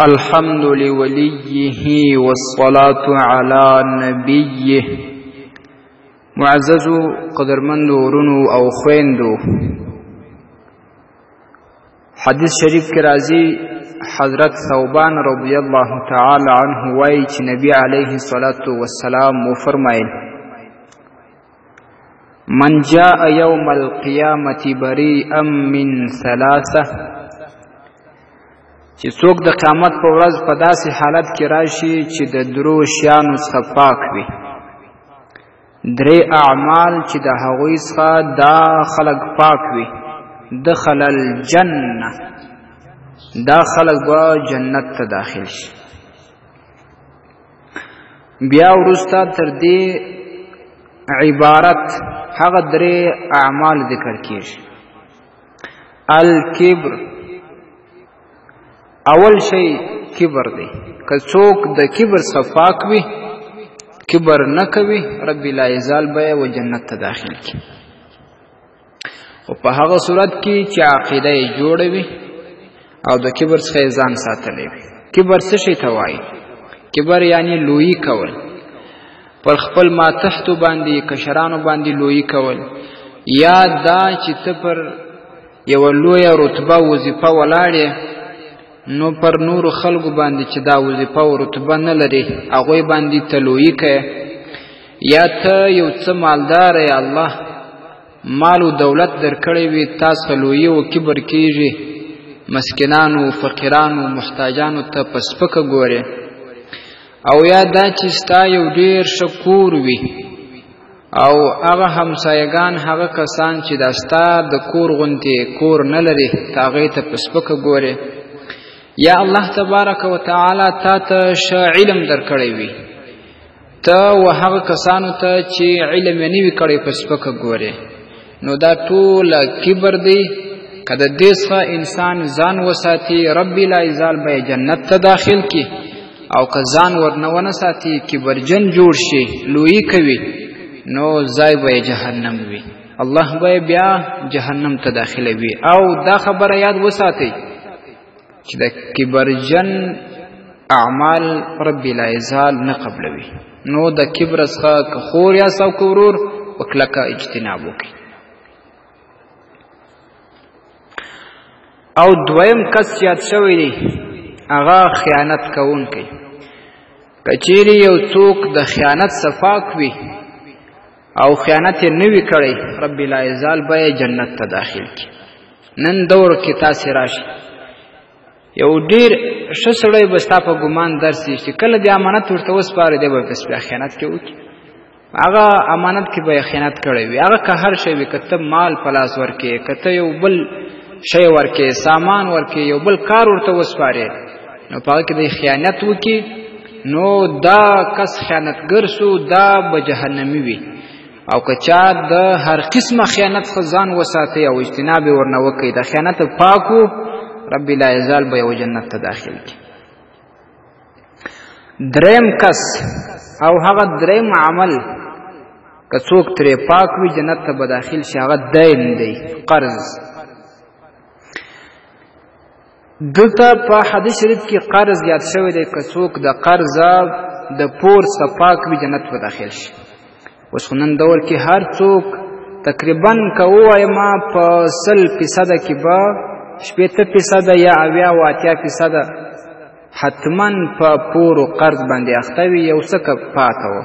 الحمد لوليه والصلاة على نبيه. معزز قدرمند ورونو او خويندو، حدیث شریف کی راضی حضرت ثوبان رضی اللہ تعالی عنہ وائی چی نبی علیہ الصلاة والسلام فرمائل: من جاء يوم القيامة بريئا من ثلاثة، چې څوک د قیامت په ورځ په داسې حالت کې راشي چې د درو شیانو څخه پاک وي. درې اعمال چې د هغوی څخه دا خلق پاک وي، دخل الجنه، دا خلق به جنت ته داخل شي. بیا وروسته تر دې عبارت هغه درې اعمال ذکر کیږي. الکبر، اول شی کبر دی. که څوک د کبر څخه پاک وي، کبر نه کوي، رب لا یزال به و جنت ته داخل کی. او په هغه صورت کې چې عقیده یې جوړه وي او د کبر څخه ځان ساتلی وي. کبر څه شي ته وایي؟ کبر یعنی لویی کول، پر خپل ماتحتو باندې کشرانو باندې لویی کول، یا دا چې ته پر یوه لویه رتبه وظیفه ولاړې نو پر نورو خلکو باندې چې دا وظیفه او رتبه نه لري هغوی باندې ته لویي کوې، یا ته یو څه مالدار یې، الله مال و دولت درکړی وي، تا څخه لویي او کبر کېږي، مسکینانو فقیرانو محتاجانو ته په سپکه ګورې. او یا دا چې ستا یو ډېر ښه کور وي او هغه همسایګان هغه کسان چې دا ستا د کور غوندې کور نه لري ته هغوی ته په سپکه ګورې. یا الله تبارک و تعالی تا ته ښه علم درکړی وي، ته و هغه کسانو ته چې علم یې نه وي کړی په سپکه ګورې. نو دا ټوله کبر دی. که د دې څخه انسان ځان وساتي، رب لا یزال به جنت ته داخل کی. او که ځان ورنه ونه ساتي، کبرجن جوړ شي، لویی کوي، نو ځای به جهنم وي، الله به بیا جهنم ته داخلوي. او دا خبره یاد وساتئ چې د کبرجن اعمال رب لا یزال نه قبلوي. نو د کبر څخه که خور یا سو که ورور په کلکه اجتناب وکړي. او دویم کس یاد شوی دی، هغه خیانت کوونکی. که چیرې یو څوک د خیانت څخه پاک وي او خیانت یې نه وي کړی، رب لا یزال به یې جنت ته داخل کړي. نن دور کې تاسې راشي، یو ډېر ښه سړی به ستا په ګمان درسي چې کله د امانت ورته وسپارې دی به بس بیا خیانت کې وکړي. هغه امانت کې به یې خیانت کړی وي. هغه که هر شی وي، که ته مال په لاس ورکې، که ته یو بل شی ورکې، سامان ورکې، یو بل کار ورته وسپارې، نو په هغه کې د خیانت وکړي، نو دا کس خیانتګر سو، دا به جهنمي وي. او که چا د هر قسمه خیانت څخه ځان وساتي او اجتناب یې ورنه وکړي، د خیانت پاکو، رب لا یزال به یو جنت ته داخل کی. دریم کس او هغه دریم عمل که څوک ترې پاک وي جنت ته به داخل شي، هغه دین دی، قرض. دلته په حدیث شریف کې قرض یاد شوی دی. که څوک د قرض د پور څخه پاک وي جنت به داخل شي. اوس خو نن دور کې هر څوک تقریبا که ووایم په 100% کې به 80% یا 80% حتما په پور و قرض باندې اخته وي، یو څه که پاته و.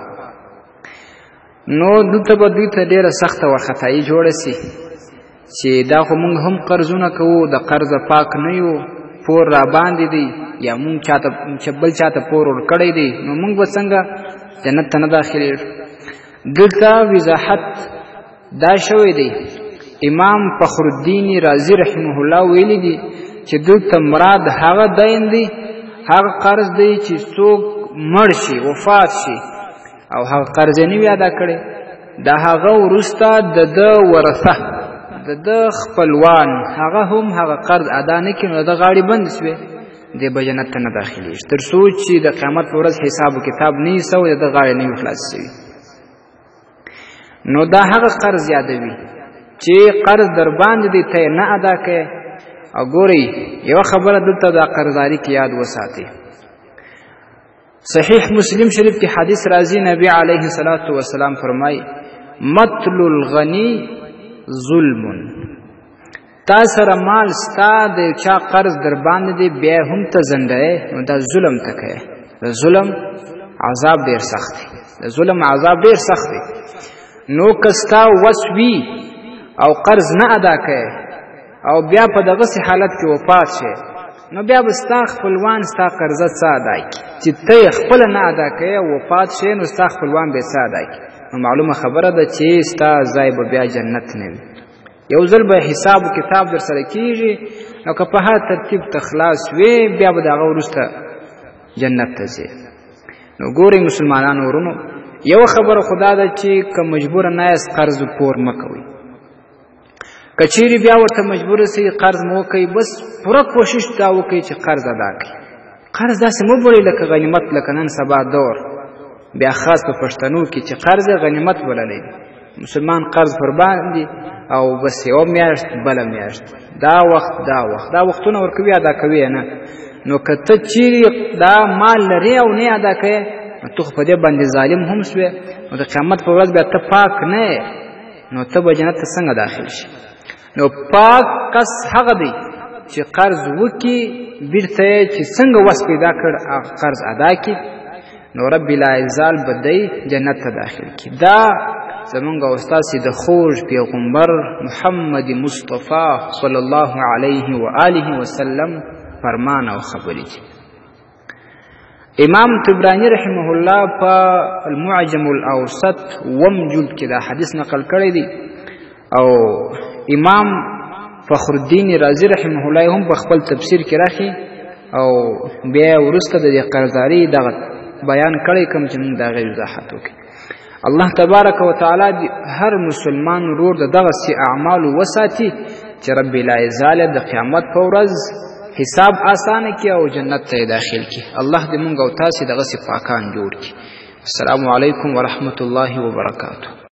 نو دلته به دوی ته ډېره سخته وارخطایي جوړه سي چې دا خو موږ هم قرضونه کوو، د قرضه پاک نه یو، پور را باندې دی، یا موږ چې بل چاته پور ورکړی دی، نو موږ به څنګه جنت ته نه داخلېږو. دلته وضاحت دا شوی دی. امام فخر الدین رازی رحمه الله ویلی دی چې دلته مراد هغه دین دی، هغه قرض دی چې څوک مړ شي، وفات شي او هغه قرض یې نه وي ادا کړی، د هغه وروسته د ده ورثه، د ده خپلوان هغه هم هغه قرض ادا نه کړي، نو د غاړې بند شوې، دی به جنت ته نه داخلېږي تر څو چې د قیامت په ورځ حساب و کتاب نه وي سوی، د ده غاړې نه وي خلاص شوي. نو دا هغه قرض یادوي چې قرض در باندې دی ته نه ادا کوې، او ګورئ یوه خبره دلته د قرضداري کې یاد وساتئ. صحیح مسلم شریف کې حدیث راځي، نبی علیه الصلاة والسلام فرمایي مطل الغنی ظلم. تا سره مال ستا د چا قرض در باندې دی بیا هم ته زندهیې، نو دا ظلم ته کوې. د ظلم عذاب ډېر سخت دی، د ظلم عذاب ډېر سخت دی. نو که ستا وس وي او قرض نه ادا کوې او بیا په دغسې حالت کې وفات شې، نو بیا به ستا خپلوان ستا قرضه څه ادا کړي؟ چې ته یې خپله نه ادا کوې او وفات شې، نو ستا خپلوان به یې څه ادا کړي؟ نو معلومه خبره ده چې ستا ځای به بیا جنت نه وي. یو ځل به حساب و کتاب در سره کېږي، نو که په هر ترتیب ته خلاص وې بیا به د هغه وروسته جنت ته ځې. نو ګورئ مسلمانانو ورونو، یوه خبره خو دا ده چې که مجبوره نه یاست قرض پور مه کوئ. که چیرې بیا ورته مجبوره سئ قرض مه وکئ، بس پوره کوشش دا وکئ چې قرض ادا کړئ. قرض داسې مه بولئ لکه غنیمت، لکه نن سبا دور بیا خاص په پښتنو کې چې قرض غنیمت بللی دی. مسلمان قرض پر باندې او بس یوه میاشت بله میاشت دا وختونه ورکوي ادا کوي نه. نو که ته چیرې دا مال لرې او نه ادا کوې، نو ته خو په دې باندې ظالم هم سوې، نو د قیامت په ورځ بیا ته پاک نه یې، نو ته به جنت ته څنګه داخل شي؟ نو پاک کس هغه دی چې قرض وکړي بیرته یې چې څنګه وس پیدا کړ قرض ادا کړي، نو رب العزال به دی جنت ته داخل کړي. دا زمونږ او ستاسې د خوږ پیغمبر محمد مصطفی صلی الله علیه و آله وسلم فرمان او خبرې دي. امام طبرانی رحمه الله په المعجم الاوسط وم جلد کې دا حدیث نقل کړی دی، او امام فخر الدین رازی رحمه الله هم په خپل تفسیر کې راخي، او بیا وروسته د دې قرضداري دغه بیان کړی کوم چې موږ د هغې وضاحت وکړو. الله تبارک و تعالی هر مسلمان ورور د دغسې اعمالو وساتي چې رب العزال د قیامت په ورځ حساب آسانه کړي او جنت ته یې داخل کړي. الله دې موږ او تاسې دغسې پاکان جوړ کړي. السلام علیکم ورحمة الله وبرکاته.